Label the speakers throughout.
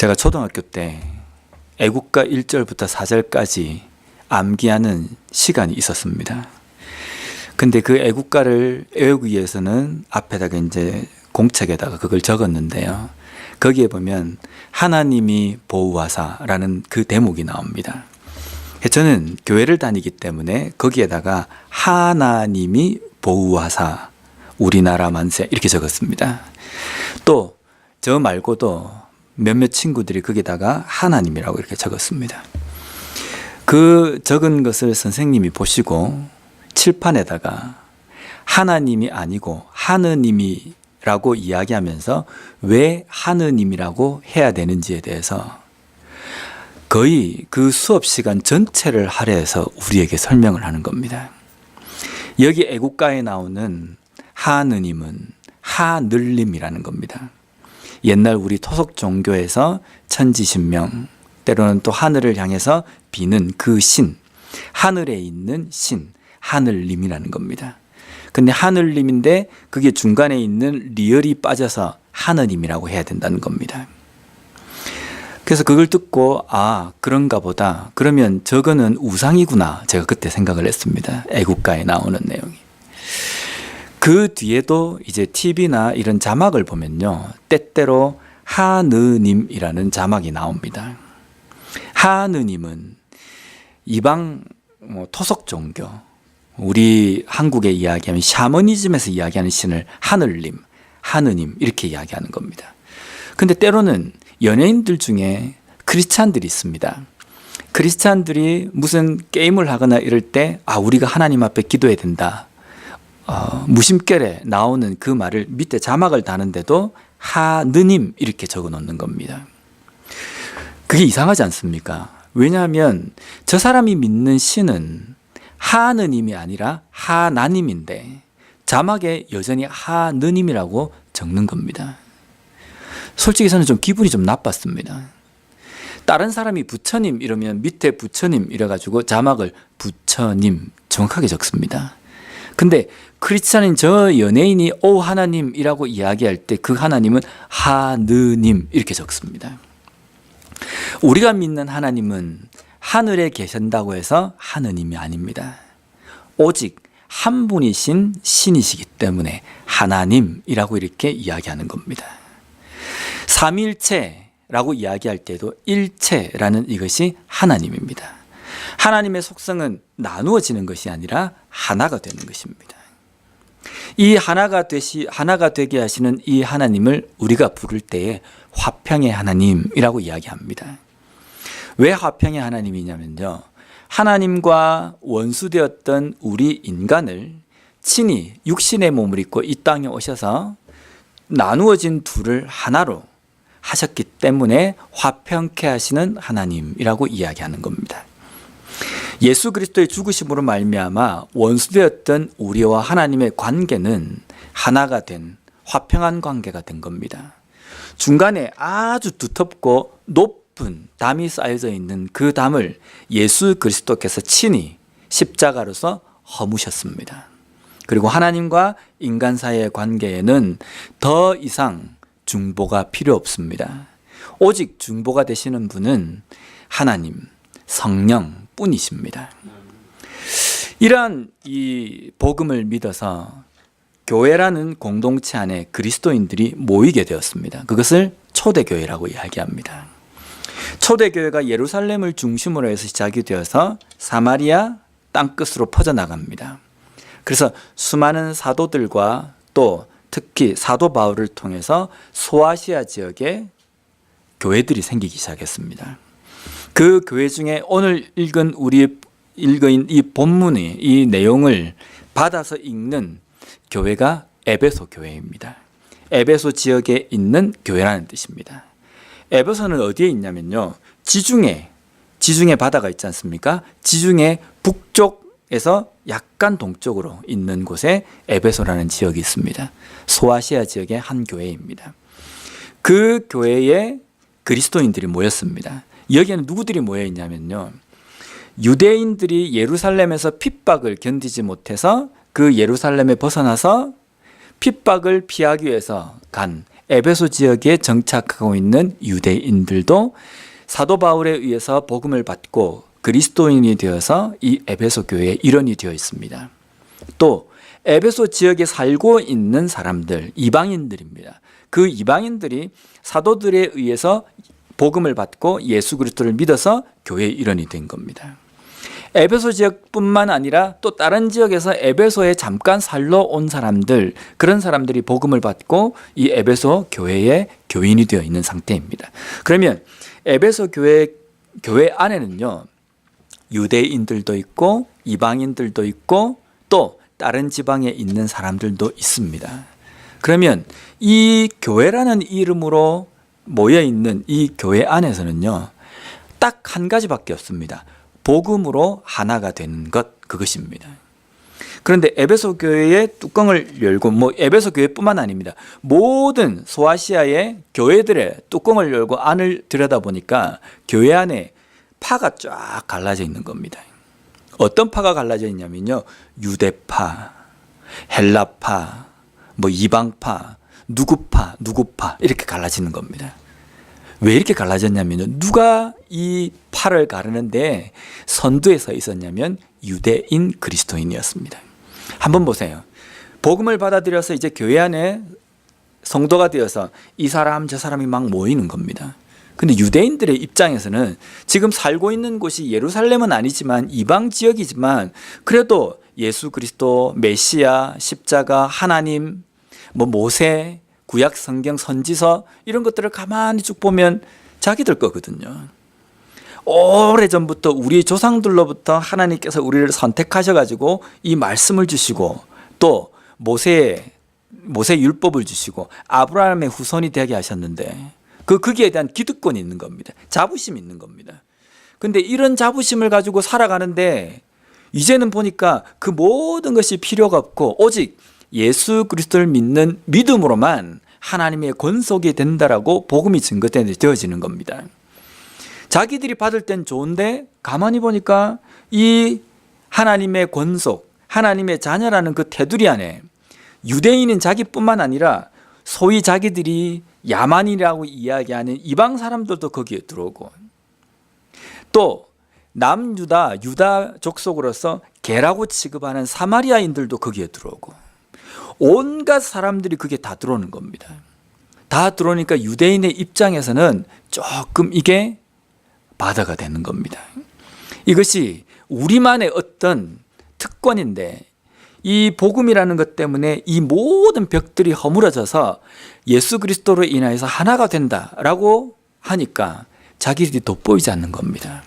Speaker 1: 제가 초등학교 때 애국가 1절부터 4절까지 암기하는 시간이 있었습니다. 근데 그 애국가를 외우기 위해서는 앞에다가 이제 공책에다가 그걸 적었는데요. 거기에 보면 하나님이 보호하사라는 그 대목이 나옵니다. 저는 교회를 다니기 때문에 거기에다가 하나님이 보호하사 우리나라 만세 이렇게 적었습니다. 또 저 말고도 몇몇 친구들이 거기다가 하나님이라고 이렇게 적었습니다. 그 적은 것을 선생님이 보시고 칠판에다가 하나님이 아니고 하느님이라고 이야기하면서 왜 하느님이라고 해야 되는지에 대해서 거의 그 수업 시간 전체를 할애해서 우리에게 설명을 하는 겁니다. 여기 애국가에 나오는 하느님은 하늘님이라는 겁니다. 옛날 우리 토속 종교에서 천지신명, 때로는 또 하늘을 향해서 비는 그 신, 하늘에 있는 신, 하늘님이라는 겁니다. 근데 하늘님인데 그게 중간에 있는 리을이 빠져서 하느님이라고 해야 된다는 겁니다. 그래서 그걸 듣고 그런가 보다. 그러면 저거는 우상이구나. 제가 그때 생각을 했습니다. 애국가에 나오는 내용이. 그 뒤에도 이제 TV나 이런 자막을 보면요. 때때로 하느님이라는 자막이 나옵니다. 하느님은 이방 토속 종교, 우리 한국에 이야기하면 샤머니즘에서 이야기하는 신을 하늘님, 하느님 이렇게 이야기하는 겁니다. 근데 때로는 연예인들 중에 크리스찬들이 있습니다. 크리스찬들이 무슨 게임을 하거나 이럴 때 우리가 하나님 앞에 기도해야 된다. 무심결에 나오는 그 말을 밑에 자막을 다는데도 하느님 이렇게 적어 놓는 겁니다. 그게 이상하지 않습니까? 왜냐하면 저 사람이 믿는 신은 하느님이 아니라 하나님인데 자막에 여전히 하느님이라고 적는 겁니다. 솔직히 저는 좀 기분이 좀 나빴습니다. 다른 사람이 부처님 이러면 밑에 부처님 이래가지고 자막을 부처님 정확하게 적습니다. 근데 크리스찬인 저 연예인이 오 하나님이라고 이야기할 때 그 하나님은 하느님 이렇게 적습니다. 우리가 믿는 하나님은 하늘에 계신다고 해서 하느님이 아닙니다. 오직 한 분이신 신이시기 때문에 하나님이라고 이렇게 이야기하는 겁니다. 삼위일체라고 이야기할 때도 일체라는 이것이 하나님입니다. 하나님의 속성은 나누어지는 것이 아니라 하나가 되는 것입니다. 이 하나가 되게 하시는 이 하나님을 우리가 부를 때에 화평의 하나님이라고 이야기합니다. 왜 화평의 하나님이냐면요. 하나님과 원수되었던 우리 인간을 친히 육신의 몸을 입고 이 땅에 오셔서 나누어진 둘을 하나로 하셨기 때문에 화평케 하시는 하나님이라고 이야기하는 겁니다. 예수 그리스도의 죽으심으로 말미암아 원수되었던 우리와 하나님의 관계는 하나가 된 화평한 관계가 된 겁니다. 중간에 아주 두텁고 높은 담이 쌓여져 있는 그 담을 예수 그리스도께서 친히 십자가로서 허무셨습니다. 그리고 하나님과 인간 사이의 관계에는 더 이상 중보가 필요 없습니다. 오직 중보가 되시는 분은 하나님, 성령 뿐이십니다. 이러한 이 복음을 믿어서 교회라는 공동체 안에 그리스도인들이 모이게 되었습니다. 그것을 초대교회라고 이야기합니다. 초대교회가 예루살렘을 중심으로 해서 시작이 되어서 사마리아 땅끝으로 퍼져나갑니다. 그래서 수많은 사도들과 또 특히 사도 바울을 통해서 소아시아 지역에 교회들이 생기기 시작했습니다. 그 교회 중에 오늘 읽은 이 본문의 이 내용을 받아서 읽는 교회가 에베소 교회입니다. 에베소 지역에 있는 교회라는 뜻입니다. 에베소는 어디에 있냐면요. 지중해 바다가 있지 않습니까? 지중해 북쪽에서 약간 동쪽으로 있는 곳에 에베소라는 지역이 있습니다. 소아시아 지역의 한 교회입니다. 그 교회에 그리스도인들이 모였습니다. 여기에는 누구들이 모여 있냐면요. 유대인들이 예루살렘에서 핍박을 견디지 못해서 그 예루살렘에 벗어나서 핍박을 피하기 위해서 간 에베소 지역에 정착하고 있는 유대인들도 사도 바울에 의해서 복음을 받고 그리스도인이 되어서 이 에베소 교회의 일원이 되어 있습니다. 또 에베소 지역에 살고 있는 사람들, 이방인들입니다. 그 이방인들이 사도들에 의해서 복음을 받고 예수 그리스도를 믿어서 교회의 일원이 된 겁니다. 에베소 지역뿐만 아니라 또 다른 지역에서 에베소에 잠깐 살러 온 사람들, 그런 사람들이 복음을 받고 이 에베소 교회의 교인이 되어 있는 상태입니다. 그러면 에베소 교회 안에는요, 유대인들도 있고 이방인들도 있고 또 다른 지방에 있는 사람들도 있습니다. 그러면 이 교회라는 이름으로 모여 있는 이 교회 안에서는요, 딱 한 가지밖에 없습니다. 복음으로 하나가 되는 것, 그것입니다. 그런데 에베소 교회의 뚜껑을 열고, 에베소 교회뿐만 아닙니다. 모든 소아시아의 교회들의 뚜껑을 열고 안을 들여다보니까 교회 안에 파가 쫙 갈라져 있는 겁니다. 어떤 파가 갈라져 있냐면요, 유대파, 헬라파, 이방파, 누구파 이렇게 갈라지는 겁니다. 왜 이렇게 갈라졌냐면, 누가 이 파를 가르는데 선두에 서 있었냐면 유대인 그리스도인이었습니다. 한번 보세요. 복음을 받아들여서 이제 교회 안에 성도가 되어서 이 사람 저 사람이 막 모이는 겁니다. 근데 유대인들의 입장에서는 지금 살고 있는 곳이 예루살렘은 아니지만 이방 지역이지만 그래도 예수 그리스도, 메시아, 십자가, 하나님, 모세, 구약 성경, 선지서 이런 것들을 가만히 쭉 보면 자기들 거거든요. 오래전부터 우리 조상들로부터 하나님께서 우리를 선택하셔가지고 이 말씀을 주시고 또 모세 율법을 주시고 아브라함의 후손이 되게 하셨는데 거기에 대한 기득권이 있는 겁니다. 자부심이 있는 겁니다. 근데 이런 자부심을 가지고 살아가는데 이제는 보니까 그 모든 것이 필요가 없고 오직 예수 그리스도를 믿는 믿음으로만 하나님의 권속이 된다라고 복음이 증거되어지는 겁니다. 자기들이 받을 땐 좋은데 가만히 보니까 이 하나님의 권속, 하나님의 자녀라는 그 테두리 안에 유대인인 자기뿐만 아니라 소위 자기들이 야만이라고 이야기하는 이방 사람들도 거기에 들어오고 또 남유다, 유다 족속으로서 개라고 취급하는 사마리아인들도 거기에 들어오고 온갖 사람들이 그게 다 들어오는 겁니다. 다 들어오니까 유대인의 입장에서는 조금 이게 바다가 되는 겁니다. 이것이 우리만의 어떤 특권인데 이 복음이라는 것 때문에 이 모든 벽들이 허물어져서 예수 그리스도로 인하여서 하나가 된다라고 하니까 자기들이 돋보이지 않는 겁니다.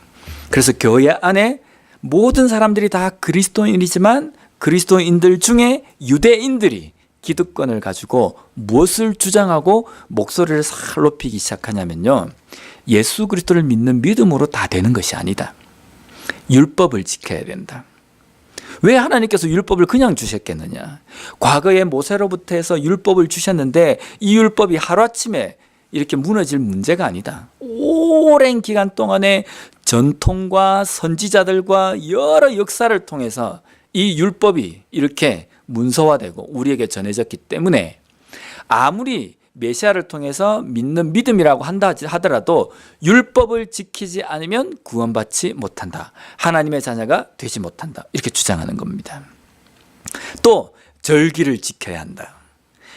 Speaker 1: 그래서 교회 안에 모든 사람들이 다 그리스도인이지만 그리스도인들 중에 유대인들이 기득권을 가지고 무엇을 주장하고 목소리를 살 높이기 시작하냐면요, 예수 그리스도를 믿는 믿음으로 다 되는 것이 아니다. 율법을 지켜야 된다. 왜 하나님께서 율법을 그냥 주셨겠느냐? 과거에 모세로부터 해서 율법을 주셨는데 이 율법이 하루아침에 이렇게 무너질 문제가 아니다. 오랜 기간 동안의 전통과 선지자들과 여러 역사를 통해서 이 율법이 이렇게 문서화되고 우리에게 전해졌기 때문에 아무리 메시아를 통해서 믿는 믿음이라고 한다 하더라도 율법을 지키지 않으면 구원받지 못한다. 하나님의 자녀가 되지 못한다. 이렇게 주장하는 겁니다. 또 절기를 지켜야 한다.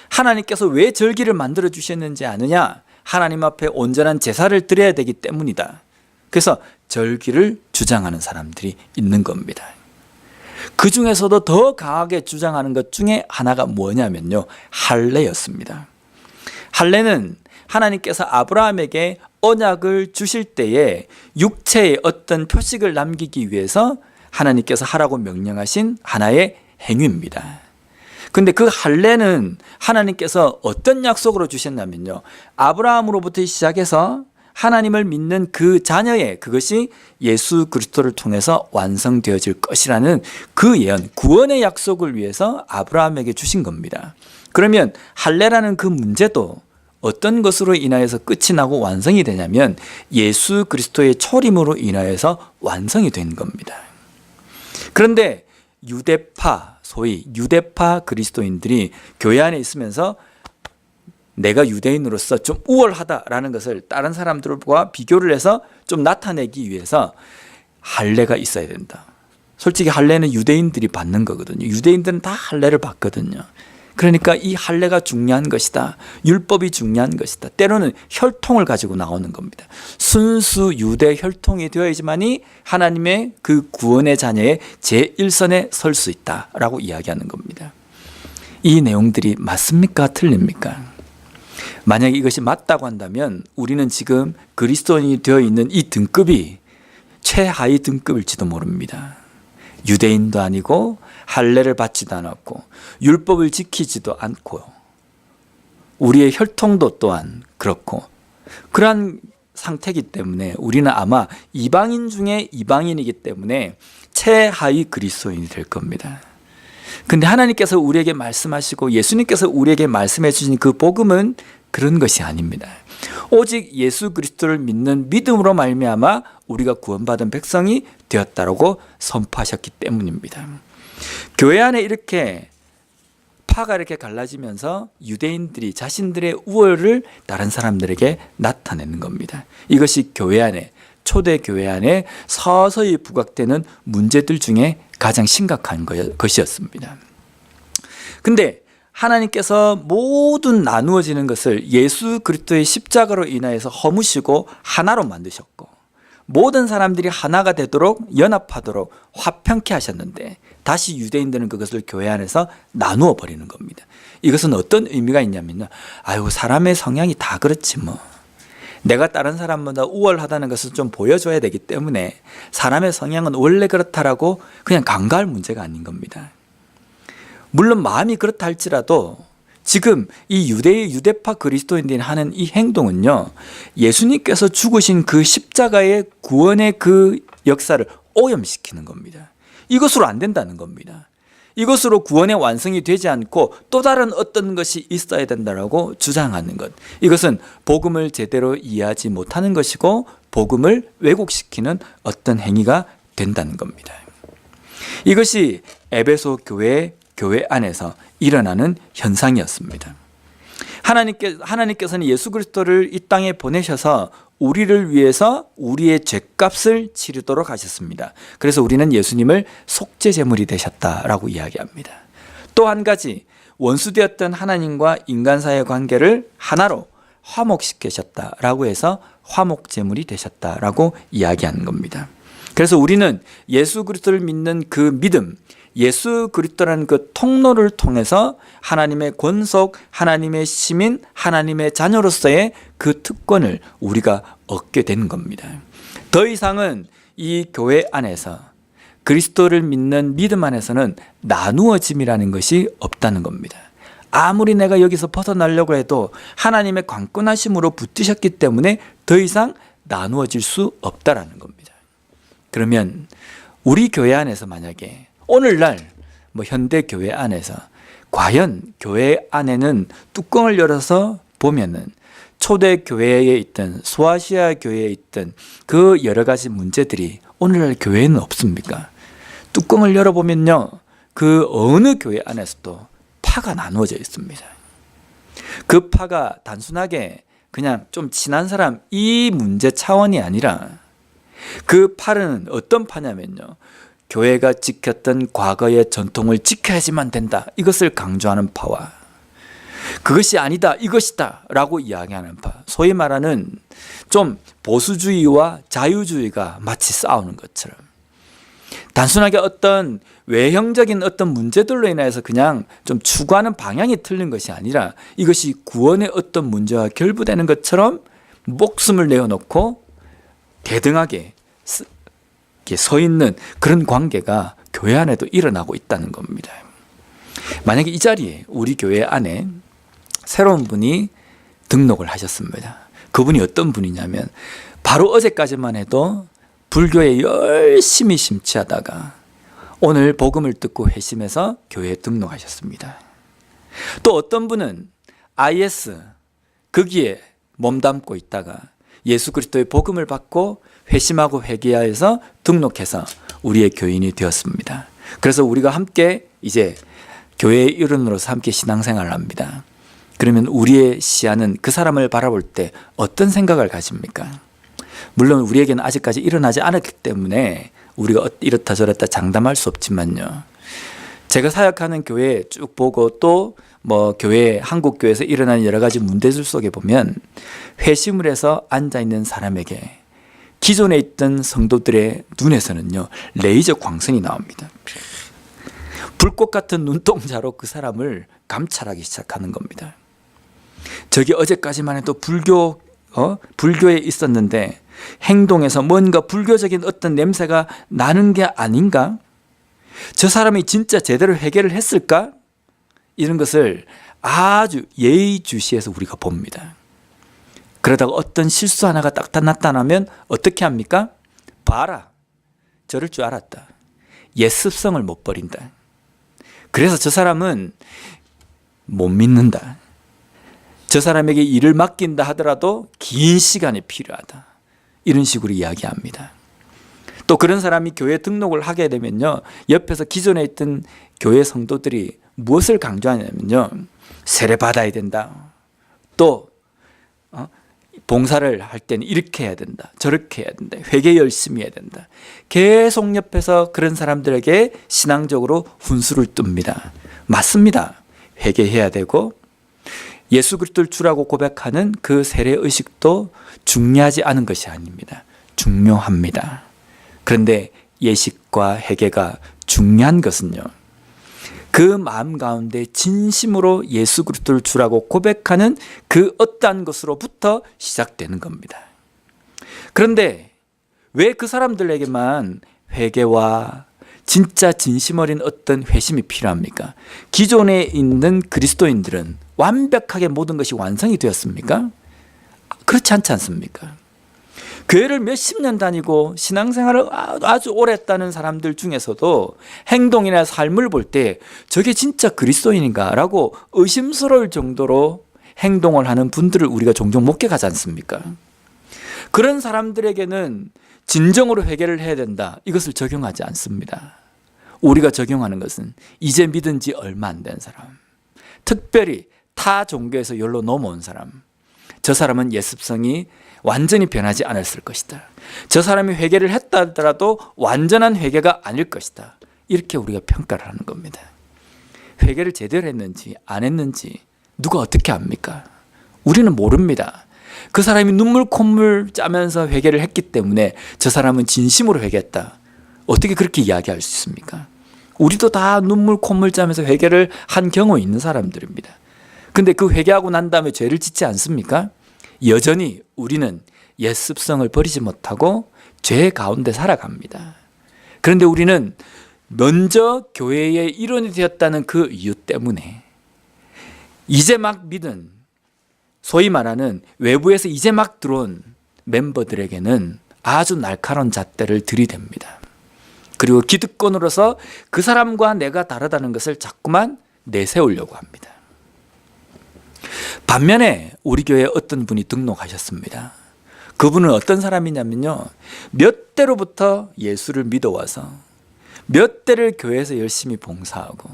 Speaker 1: 하나님께서 왜 절기를 만들어 주셨는지 아느냐? 하나님 앞에 온전한 제사를 드려야 되기 때문이다. 그래서 절기를 주장하는 사람들이 있는 겁니다. 그 중에서도 더 강하게 주장하는 것 중에 하나가 뭐냐면요, 할례였습니다. 할례는 하나님께서 아브라함에게 언약을 주실 때에 육체의 어떤 표식을 남기기 위해서 하나님께서 하라고 명령하신 하나의 행위입니다. 근데 그 할례는 하나님께서 어떤 약속으로 주셨냐면요, 아브라함으로부터 시작해서 하나님을 믿는 그 자녀의 그것이 예수 그리스도를 통해서 완성되어질 것이라는 그 예언, 구원의 약속을 위해서 아브라함에게 주신 겁니다. 그러면 할례라는 그 문제도 어떤 것으로 인하여서 끝이 나고 완성이 되냐면 예수 그리스도의 초림으로 인하여서 완성이 된 겁니다. 그런데 유대파, 소위 유대파 그리스도인들이 교회 안에 있으면서 내가 유대인으로서 좀 우월하다라는 것을 다른 사람들과 비교를 해서 좀 나타내기 위해서 할례가 있어야 된다. 솔직히 할례는 유대인들이 받는 거거든요. 유대인들은 다 할례를 받거든요. 그러니까 이 할례가 중요한 것이다. 율법이 중요한 것이다. 때로는 혈통을 가지고 나오는 겁니다. 순수 유대 혈통이 되어야지만이 하나님의 그 구원의 자녀의 제1선에 설 수 있다라고 이야기하는 겁니다. 이 내용들이 맞습니까? 틀립니까? 만약에 이것이 맞다고 한다면 우리는 지금 그리스도인이 되어 있는 이 등급이 최하위 등급일지도 모릅니다. 유대인도 아니고 할례를 받지도 않았고 율법을 지키지도 않고 우리의 혈통도 또한 그렇고 그러한 상태이기 때문에 우리는 아마 이방인 중에 이방인이기 때문에 최하위 그리스도인이 될 겁니다. 근데 하나님께서 우리에게 말씀하시고 예수님께서 우리에게 말씀해 주신 그 복음은 그런 것이 아닙니다. 오직 예수 그리스도를 믿는 믿음으로 말미암아 우리가 구원받은 백성이 되었다라고 선포하셨기 때문입니다. 교회 안에 이렇게 파가 이렇게 갈라지면서 유대인들이 자신들의 우월을 다른 사람들에게 나타내는 겁니다. 이것이 교회 안에 초대 교회 안에 서서히 부각되는 문제들 중에 가장 심각한 것이었습니다. 근데 하나님께서 모든 나누어지는 것을 예수 그리스도의 십자가로 인하여서 허무시고 하나로 만드셨고 모든 사람들이 하나가 되도록 연합하도록 화평케 하셨는데 다시 유대인들은 그것을 교회 안에서 나누어 버리는 겁니다. 이것은 어떤 의미가 있냐면요. 아유, 사람의 성향이 다 그렇지 뭐. 내가 다른 사람보다 우월하다는 것을 좀 보여줘야 되기 때문에 사람의 성향은 원래 그렇다라고 그냥 간과할 문제가 아닌 겁니다. 물론 마음이 그렇다 할지라도 지금 이 유대파 그리스도인들이 하는 이 행동은요, 예수님께서 죽으신 그 십자가의 구원의 그 역사를 오염시키는 겁니다. 이것으로 안 된다는 겁니다. 이것으로 구원의 완성이 되지 않고 또 다른 어떤 것이 있어야 된다라고 주장하는 것, 이것은 복음을 제대로 이해하지 못하는 것이고 복음을 왜곡시키는 어떤 행위가 된다는 겁니다. 이것이 에베소 교회 안에서 일어나는 현상이었습니다. 하나님께서는 예수 그리스도를 이 땅에 보내셔서 우리를 위해서 우리의 죄값을 치르도록 하셨습니다. 그래서 우리는 예수님을 속죄 제물이 되셨다라고 이야기합니다. 또 한 가지, 원수되었던 하나님과 인간 사이의 관계를 하나로 화목시키셨다라고 해서 화목 제물이 되셨다라고 이야기하는 겁니다. 그래서 우리는 예수 그리스도를 믿는 그 믿음, 예수 그리스도라는 그 통로를 통해서 하나님의 권속, 하나님의 시민, 하나님의 자녀로서의 그 특권을 우리가 얻게 되는 겁니다. 더 이상은 이 교회 안에서 그리스도를 믿는 믿음 안에서는 나누어짐이라는 것이 없다는 겁니다. 아무리 내가 여기서 벗어나려고 해도 하나님의 강권하심으로 붙드셨기 때문에 더 이상 나누어질 수 없다라는 겁니다. 그러면 우리 교회 안에서 만약에 오늘날 현대 교회 안에서 과연 교회 안에는 뚜껑을 열어서 보면은 초대 교회에 있던 소아시아 교회에 있던 그 여러 가지 문제들이 오늘날 교회에는 없습니까? 뚜껑을 열어보면요, 그 어느 교회 안에서도 파가 나누어져 있습니다. 그 파가 단순하게 그냥 좀 친한 사람 이 문제 차원이 아니라 그 파는 어떤 파냐면요, 교회가 지켰던 과거의 전통을 지켜야지만 된다, 이것을 강조하는 파와 그것이 아니다, 이것이다 라고 이야기하는 파, 소위 말하는 좀 보수주의와 자유주의가 마치 싸우는 것처럼 단순하게 어떤 외형적인 어떤 문제들로 인해서 그냥 좀 추구하는 방향이 틀린 것이 아니라 이것이 구원의 어떤 문제와 결부되는 것처럼 목숨을 내어놓고 대등하게 서 있는 그런 관계가 교회 안에도 일어나고 있다는 겁니다. 만약에 이 자리에 우리 교회 안에 새로운 분이 등록을 하셨습니다. 그분이 어떤 분이냐면 바로 어제까지만 해도 불교에 열심히 심취하다가 오늘 복음을 듣고 회심해서 교회에 등록하셨습니다. 또 어떤 분은 IS 거기에 몸담고 있다가 예수 그리스도의 복음을 받고 회심하고 회개하여서 등록해서 우리의 교인이 되었습니다. 그래서 우리가 함께 이제 교회의 일원으로서 함께 신앙생활을 합니다. 그러면 우리의 시야는 그 사람을 바라볼 때 어떤 생각을 가집니까? 물론 우리에게는 아직까지 일어나지 않았기 때문에 우리가 이렇다 저렇다 장담할 수 없지만요. 제가 사역하는 교회 쭉 보고 또 교회, 한국 교회에서 일어나는 여러 가지 문제들 속에 보면 회심을 해서 앉아있는 사람에게 기존에 있던 성도들의 눈에서는요, 레이저 광선이 나옵니다. 불꽃 같은 눈동자로 그 사람을 감찰하기 시작하는 겁니다. 저기 어제까지만 해도 불교에 있었는데 행동에서 뭔가 불교적인 어떤 냄새가 나는 게 아닌가? 저 사람이 진짜 제대로 회개를 했을까? 이런 것을 아주 예의주시해서 우리가 봅니다. 그러다가 어떤 실수 하나가 딱 나타나면 어떻게 합니까? 봐라, 저럴 줄 알았다. 예습성을 못 버린다. 그래서 저 사람은 못 믿는다. 저 사람에게 일을 맡긴다 하더라도 긴 시간이 필요하다. 이런 식으로 이야기합니다. 또 그런 사람이 교회 등록을 하게 되면요, 옆에서 기존에 있던 교회 성도들이 무엇을 강조하냐면요, 세례 받아야 된다. 또 봉사를 할 때는 이렇게 해야 된다, 저렇게 해야 된다, 회개 열심히 해야 된다. 계속 옆에서 그런 사람들에게 신앙적으로 훈수를 뚠니다. 맞습니다. 회개해야 되고 예수 그리스도를 주라고 고백하는 그 세례의식도 중요하지 않은 것이 아닙니다. 중요합니다. 그런데 예식과 회개가 중요한 것은요, 그 마음 가운데 진심으로 예수 그리스도를 주라고 고백하는 그 어떠한 것으로부터 시작되는 겁니다. 그런데 왜 그 사람들에게만 회개와 진짜 진심 어린 어떤 회심이 필요합니까? 기존에 있는 그리스도인들은 완벽하게 모든 것이 완성이 되었습니까? 그렇지 않지 않습니까? 교회를 몇십 년 다니고 신앙생활을 아주 오래 했다는 사람들 중에서도 행동이나 삶을 볼 때 저게 진짜 그리스도인인가 라고 의심스러울 정도로 행동을 하는 분들을 우리가 종종 목격하지 않습니까? 그런 사람들에게는 진정으로 회개를 해야 된다, 이것을 적용하지 않습니다. 우리가 적용하는 것은 이제 믿은 지 얼마 안 된 사람, 특별히 타 종교에서 열로 넘어온 사람, 저 사람은 예습성이 완전히 변하지 않았을 것이다. 저 사람이 회개를 했다 하더라도 완전한 회개가 아닐 것이다. 이렇게 우리가 평가를 하는 겁니다. 회개를 제대로 했는지 안 했는지 누가 어떻게 압니까? 우리는 모릅니다. 그 사람이 눈물 콧물 짜면서 회개를 했기 때문에 저 사람은 진심으로 회개했다, 어떻게 그렇게 이야기할 수 있습니까? 우리도 다 눈물 콧물 짜면서 회개를 한 경험이 있는 사람들입니다. 근데 그 회개하고 난 다음에 죄를 짓지 않습니까? 여전히 우리는 옛습성을 버리지 못하고 죄 가운데 살아갑니다. 그런데 우리는 먼저 교회의 일원이 되었다는 그 이유 때문에 이제 막 믿은, 소위 말하는 외부에서 이제 막 들어온 멤버들에게는 아주 날카로운 잣대를 들이댑니다. 그리고 기득권으로서 그 사람과 내가 다르다는 것을 자꾸만 내세우려고 합니다. 반면에 우리 교회에 어떤 분이 등록하셨습니다. 그분은 어떤 사람이냐면요, 몇 대로부터 예수를 믿어와서 몇 대를 교회에서 열심히 봉사하고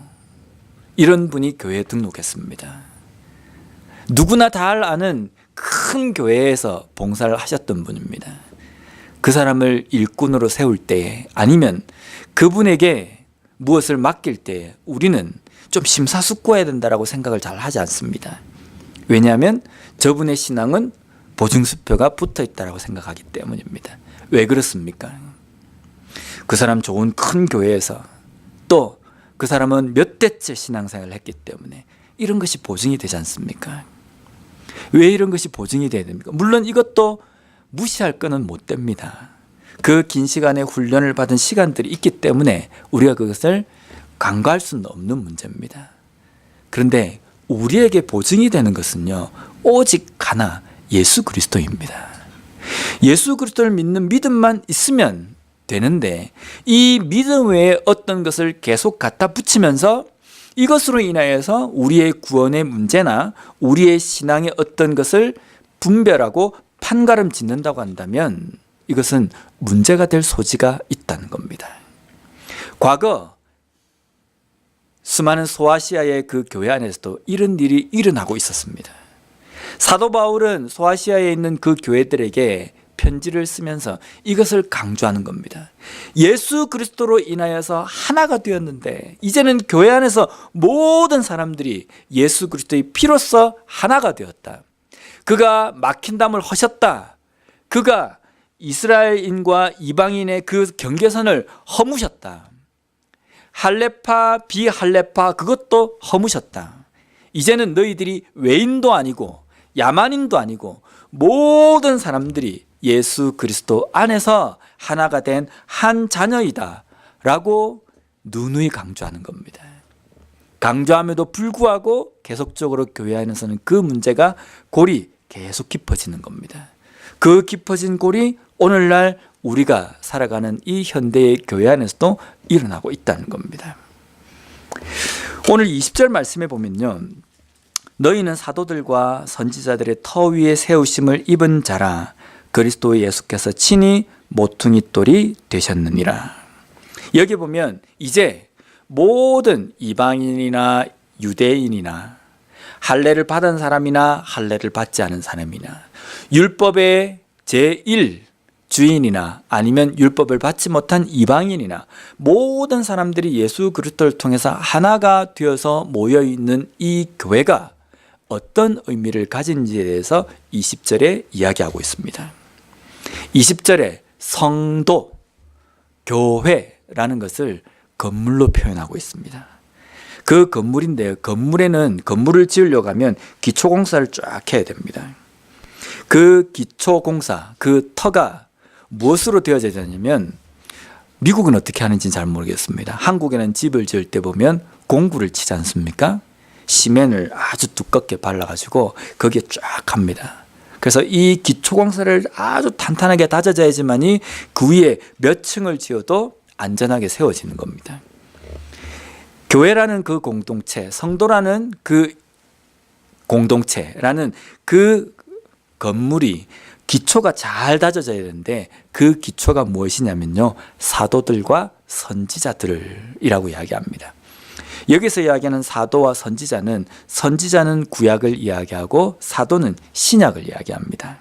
Speaker 1: 이런 분이 교회에 등록했습니다. 누구나 다 아는 큰 교회에서 봉사를 하셨던 분입니다. 그 사람을 일꾼으로 세울 때에, 아니면 그분에게 무엇을 맡길 때에 우리는 좀 심사숙고해야 된다고 생각을 잘 하지 않습니다. 왜냐하면 저분의 신앙은 보증수표가 붙어 있다고 생각하기 때문입니다. 왜 그렇습니까? 그 사람 좋은 큰 교회에서 또 그 사람은 몇 대째 신앙생활을 했기 때문에 이런 것이 보증이 되지 않습니까? 왜 이런 것이 보증이 돼야 됩니까? 물론 이것도 무시할 거는 못 됩니다. 그 긴 시간의 훈련을 받은 시간들이 있기 때문에 우리가 그것을 간과할 수는 없는 문제입니다. 그런데 우리에게 보증이 되는 것은요, 오직 하나, 예수 그리스도입니다. 예수 그리스도를 믿는 믿음만 있으면 되는데, 이 믿음 외에 어떤 것을 계속 갖다 붙이면서 이것으로 인하여서 우리의 구원의 문제나 우리의 신앙의 어떤 것을 분별하고 판가름 짓는다고 한다면 이것은 문제가 될 소지가 있다는 겁니다. 과거 수많은 소아시아의 그 교회 안에서도 이런 일이 일어나고 있었습니다. 사도 바울은 소아시아에 있는 그 교회들에게 편지를 쓰면서 이것을 강조하는 겁니다. 예수 그리스도로 인하여서 하나가 되었는데 이제는 교회 안에서 모든 사람들이 예수 그리스도의 피로써 하나가 되었다. 그가 막힌 담을 허셨다. 그가 이스라엘인과 이방인의 그 경계선을 허무셨다. 할례파 비할례파 그것도 허무셨다. 이제는 너희들이 외인도 아니고 야만인도 아니고 모든 사람들이 예수 그리스도 안에서 하나가 된 한 자녀이다 라고 누누이 강조하는 겁니다. 강조함에도 불구하고 계속적으로 교회 안에서는 그 문제가 골이 계속 깊어지는 겁니다. 그 깊어진 골이 오늘날 우리가 살아가는 이 현대의 교회 안에서도 일어나고 있다는 겁니다. 오늘 20절 말씀에 보면요, 너희는 사도들과 선지자들의 터 위에 세우심을 입은 자라. 그리스도 예수께서 친히 모퉁이 돌이 되셨느니라. 여기 보면 이제 모든 이방인이나 유대인이나 할례를 받은 사람이나 할례를 받지 않은 사람이나 율법의 제1 주인이나 아니면 율법을 받지 못한 이방인이나 모든 사람들이 예수 그리스도를 통해서 하나가 되어서 모여있는 이 교회가 어떤 의미를 가진지에 대해서 20절에 이야기하고 있습니다. 20절에 성도, 교회라는 것을 건물로 표현하고 있습니다. 그 건물인데요, 건물을 지으려고 하면 기초공사를 쫙 해야 됩니다. 그 기초공사, 그 터가 무엇으로 되어져야 되냐면, 미국은 어떻게 하는지 잘 모르겠습니다. 한국에는 집을 지을 때 보면 공구를 치지 않습니까? 시멘을 아주 두껍게 발라가지고 거기에 쫙 합니다. 그래서 이 기초공사를 아주 탄탄하게 다져져야지만이 그 위에 몇 층을 지어도 안전하게 세워지는 겁니다. 교회라는 그 공동체, 성도라는 그 공동체라는 그 건물이 기초가 잘 다져져야 되는데 그 기초가 무엇이냐면요, 사도들과 선지자들이라고 이야기합니다. 여기서 이야기하는 사도와 선지자는 구약을 이야기하고 사도는 신약을 이야기합니다.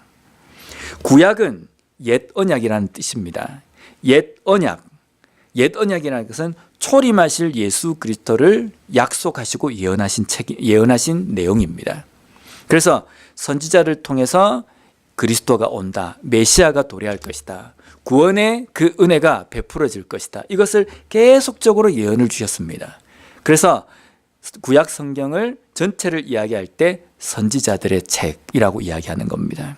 Speaker 1: 구약은 옛 언약이라는 뜻입니다. 옛 언약이라는 것은 초림하실 예수 그리스도를 약속하시고 예언하신 내용입니다. 그래서 선지자를 통해서 그리스도가 온다, 메시아가 도래할 것이다, 구원의 그 은혜가 베풀어질 것이다, 이것을 계속적으로 예언을 주셨습니다. 그래서 구약 성경을 전체를 이야기할 때 선지자들의 책이라고 이야기하는 겁니다.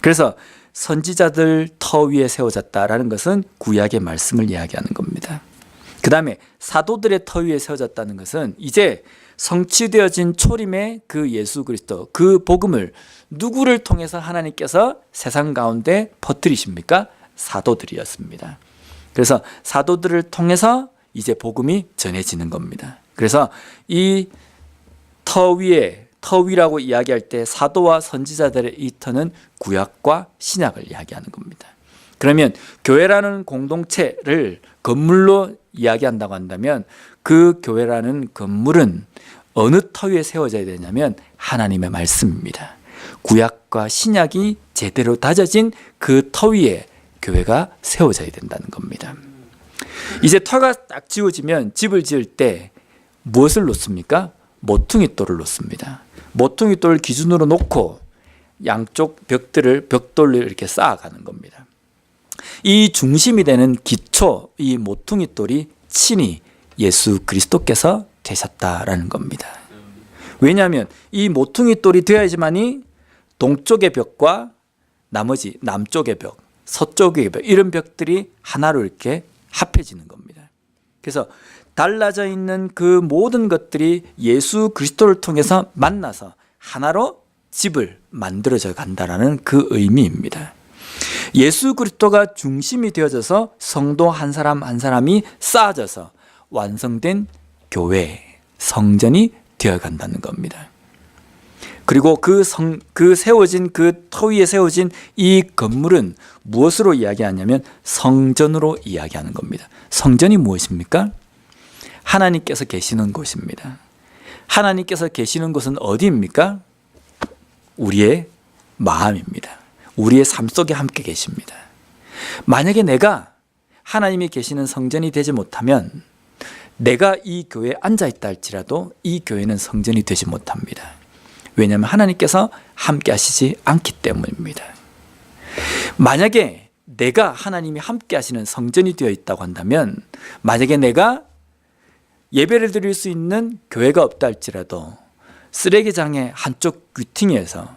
Speaker 1: 그래서 선지자들 터 위에 세워졌다라는 것은 구약의 말씀을 이야기하는 겁니다. 그 다음에 사도들의 터 위에 세워졌다는 것은 이제 성취되어진 초림의 그 예수 그리스도, 그 복음을 누구를 통해서 하나님께서 세상 가운데 퍼뜨리십니까? 사도들이었습니다. 그래서 사도들을 통해서 이제 복음이 전해지는 겁니다. 그래서 이 터 위라고 이야기할 때 사도와 선지자들의 이 터는 구약과 신약을 이야기하는 겁니다. 그러면 교회라는 공동체를 건물로 이야기한다고 한다면 그 교회라는 건물은 어느 터 위에 세워져야 되냐면 하나님의 말씀입니다. 구약과 신약이 제대로 다져진 그 터 위에 교회가 세워져야 된다는 겁니다. 이제 터가 딱 지어지면 집을 지을 때 무엇을 놓습니까? 모퉁이 돌을 놓습니다. 모퉁이 돌을 기준으로 놓고 양쪽 벽돌로 이렇게 쌓아가는 겁니다. 이 중심이 되는 기초, 이 모퉁이 돌이 친히 예수 그리스도께서 되셨다라는 겁니다. 왜냐하면 이 모퉁이 돌이 되어야지만이 동쪽의 벽과 나머지 남쪽의 벽, 서쪽의 벽, 이런 벽들이 하나로 이렇게 합해지는 겁니다. 그래서 달라져 있는 그 모든 것들이 예수 그리스도를 통해서 만나서 하나로 집을 만들어져 간다라는 그 의미입니다. 예수 그리스도가 중심이 되어져서 성도 한 사람 한 사람이 쌓아져서 완성된 교회, 성전이 되어 간다는 겁니다. 그리고 그 세워진 그 터 위에 세워진 이 건물은 무엇으로 이야기하냐면 성전으로 이야기하는 겁니다. 성전이 무엇입니까? 하나님께서 계시는 곳입니다. 하나님께서 계시는 곳은 어디입니까? 우리의 마음입니다. 우리의 삶 속에 함께 계십니다. 만약에 내가 하나님이 계시는 성전이 되지 못하면 내가 이 교회에 앉아있다 할지라도 이 교회는 성전이 되지 못합니다. 왜냐하면 하나님께서 함께 하시지 않기 때문입니다. 만약에 내가 하나님이 함께 하시는 성전이 되어 있다고 한다면, 만약에 내가 예배를 드릴 수 있는 교회가 없다 할지라도 쓰레기장의 한쪽 귀퉁이에서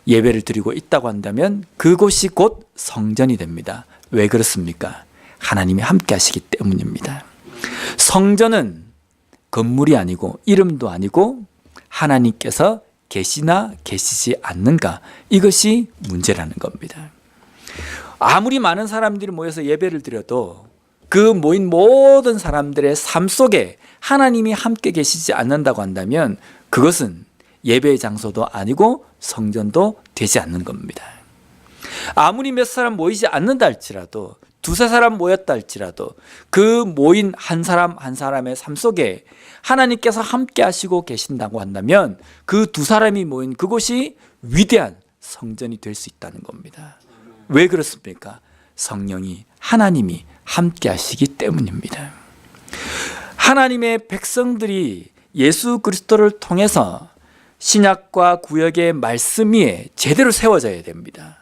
Speaker 1: 예배를 드리고 있다고 한다면 그곳이 곧 성전이 됩니다. 왜 그렇습니까? 하나님이 함께 하시기 때문입니다. 성전은 건물이 아니고 이름도 아니고 하나님께서 계시나 계시지 않는가, 이것이 문제라는 겁니다. 아무리 많은 사람들이 모여서 예배를 드려도 그 모인 모든 사람들의 삶 속에 하나님이 함께 계시지 않는다고 한다면 그것은 예배의 장소도 아니고 성전도 되지 않는 겁니다. 아무리 몇 사람 모이지 않는다 할지라도, 두세 사람 모였다 할지라도 그 모인 한 사람 한 사람의 삶 속에 하나님께서 함께 하시고 계신다고 한다면 그 두 사람이 모인 그곳이 위대한 성전이 될 수 있다는 겁니다. 왜 그렇습니까? 성령이, 하나님이 함께 하시기 때문입니다. 하나님의 백성들이 예수 그리스도를 통해서 신약과 구약의 말씀 위에 제대로 세워져야 됩니다.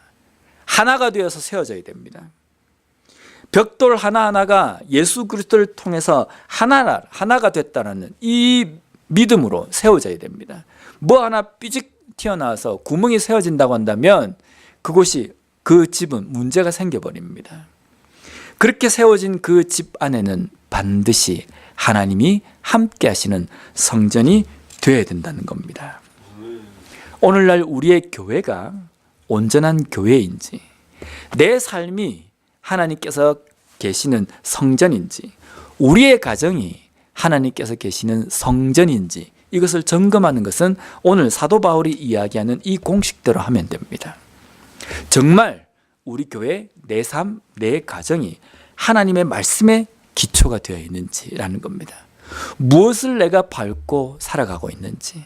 Speaker 1: 하나가 되어서 세워져야 됩니다. 벽돌 하나하나가 예수 그리스도를 통해서 하나가 됐다는 이 믿음으로 세워져야 됩니다. 뭐 하나 삐직 튀어나와서 구멍이 세워진다고 한다면 그곳이, 그 집은 문제가 생겨버립니다. 그렇게 세워진 그 집 안에는 반드시 하나님이 함께 하시는 성전이 되어야 된다는 겁니다. 오늘날 우리의 교회가 온전한 교회인지, 내 삶이 하나님께서 계시는 성전인지, 우리의 가정이 하나님께서 계시는 성전인지, 이것을 점검하는 것은 오늘 사도 바울이 이야기하는 이 공식대로 하면 됩니다. 정말 우리 교회, 내 삶, 내 가정이 하나님의 말씀에 기초가 되어 있는지라는 겁니다. 무엇을 내가 밟고 살아가고 있는지,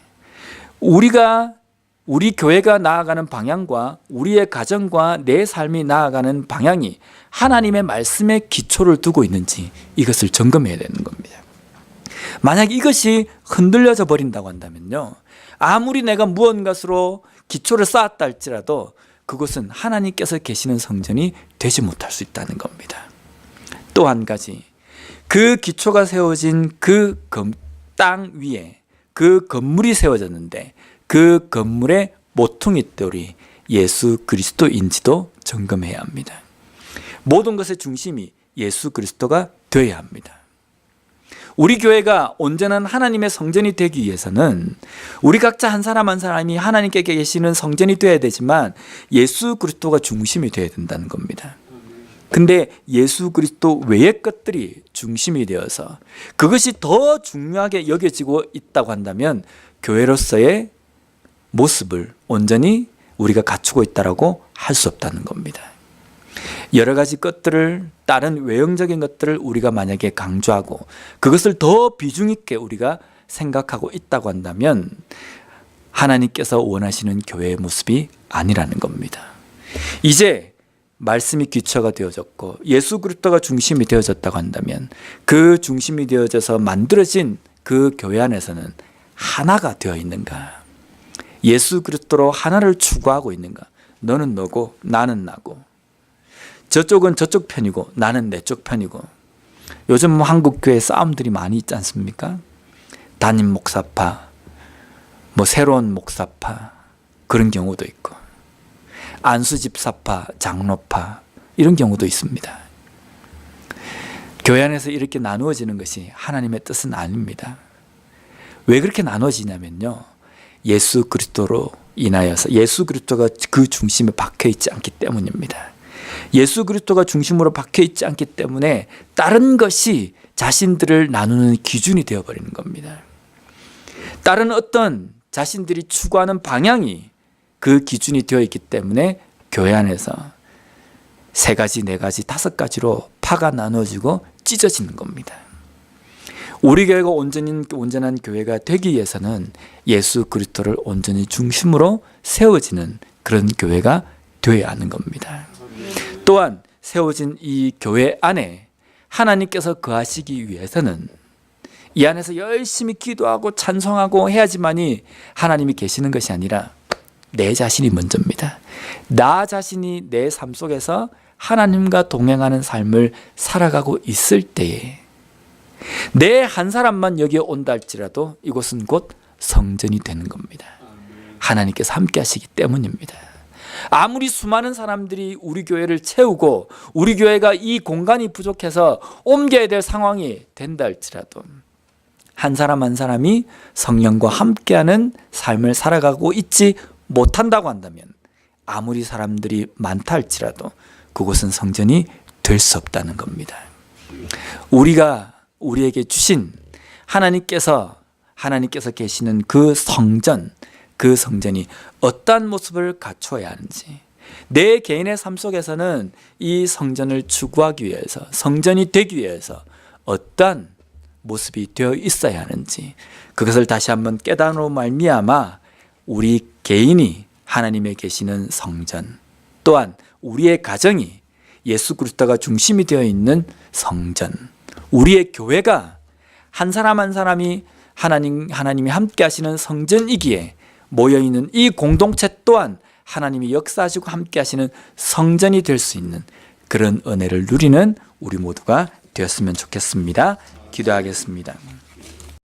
Speaker 1: 우리 교회가 나아가는 방향과 우리의 가정과 내 삶이 나아가는 방향이 하나님의 말씀에 기초를 두고 있는지, 이것을 점검해야 되는 겁니다. 만약 이것이 흔들려져 버린다고 한다면요, 아무리 내가 무언가로 기초를 쌓았다 할지라도 그것은 하나님께서 계시는 성전이 되지 못할 수 있다는 겁니다. 또 한 가지, 그 기초가 세워진 그 땅 위에 그 건물이 세워졌는데 그 건물의 모퉁이돌이 예수 그리스도인지도 점검해야 합니다. 모든 것의 중심이 예수 그리스도가 되어야 합니다. 우리 교회가 온전한 하나님의 성전이 되기 위해서는 우리 각자 한 사람 한 사람이 하나님께 계시는 성전이 되어야 되지만 예수 그리스도가 중심이 되어야 된다는 겁니다. 근데 예수 그리스도 외의 것들이 중심이 되어서 그것이 더 중요하게 여겨지고 있다고 한다면 교회로서의 모습을 온전히 우리가 갖추고 있다라고 할 수 없다는 겁니다. 여러 가지 것들을, 다른 외형적인 것들을 우리가 만약에 강조하고 그것을 더 비중 있게 우리가 생각하고 있다고 한다면 하나님께서 원하시는 교회의 모습이 아니라는 겁니다. 이제 말씀이 기초가 되어졌고 예수 그리스도가 중심이 되어졌다고 한다면 그 중심이 되어져서 만들어진 그 교회 안에서는 하나가 되어 있는가, 예수 그리스도로 하나를 추구하고 있는가, 너는 너고 나는 나고, 저쪽은 저쪽 편이고 나는 내 쪽 편이고. 요즘 한국 교회 싸움들이 많이 있지 않습니까? 담임 목사파, 새로운 목사파, 그런 경우도 있고, 안수집사파, 장로파, 이런 경우도 있습니다. 교회 안에서 이렇게 나누어지는 것이 하나님의 뜻은 아닙니다. 왜 그렇게 나누어지냐면요, 예수 그리스도로 인하여서 예수 그리스도가 그 중심에 박혀 있지 않기 때문입니다. 예수 그리스도가 중심으로 박혀 있지 않기 때문에 다른 것이 자신들을 나누는 기준이 되어버리는 겁니다. 다른 어떤 자신들이 추구하는 방향이 그 기준이 되어 있기 때문에 교회 안에서 3가지, 4가지, 5가지로 파가 나누어지고 찢어지는 겁니다. 우리 교회가 온전한 교회가 되기 위해서는 예수 그리스도를 온전히 중심으로 세워지는 그런 교회가 되어야 하는 겁니다. 또한 세워진 이 교회 안에 하나님께서 거하시기 위해서는 이 안에서 열심히 기도하고 찬송하고 해야지만이 하나님이 계시는 것이 아니라 내 자신이 먼저입니다. 나 자신이 내 삶 속에서 하나님과 동행하는 삶을 살아가고 있을 때에 내 한 사람만 여기에 온다 할지라도 이곳은 곧 성전이 되는 겁니다. 하나님께서 함께 하시기 때문입니다. 아무리 수많은 사람들이 우리 교회를 채우고 우리 교회가 이 공간이 부족해서 옮겨야 될 상황이 된다 할지라도 한 사람 한 사람이 성령과 함께하는 삶을 살아가고 있지 못한다고 한다면 아무리 사람들이 많다 할지라도 그곳은 성전이 될 수 없다는 겁니다. 우리가 우리에게 주신 하나님께서 계시는 그 성전이 어떠한 모습을 갖추어야 하는지, 내 개인의 삶 속에서는 이 성전을 추구하기 위해서, 성전이 되기 위해서 어떠한 모습이 되어 있어야 하는지, 그것을 다시 한번 깨달음으로 말미암아 우리 개인이 하나님의 계시는 성전, 또한 우리의 가정이 예수 그리스도가 중심이 되어 있는 성전, 우리의 교회가 한 사람 한 사람이 하나님이 함께 하시는 성전이기에 모여있는 이 공동체 또한 하나님이 역사하시고 함께 하시는 성전이 될 수 있는 그런 은혜를 누리는 우리 모두가 되었으면 좋겠습니다. 기도하겠습니다.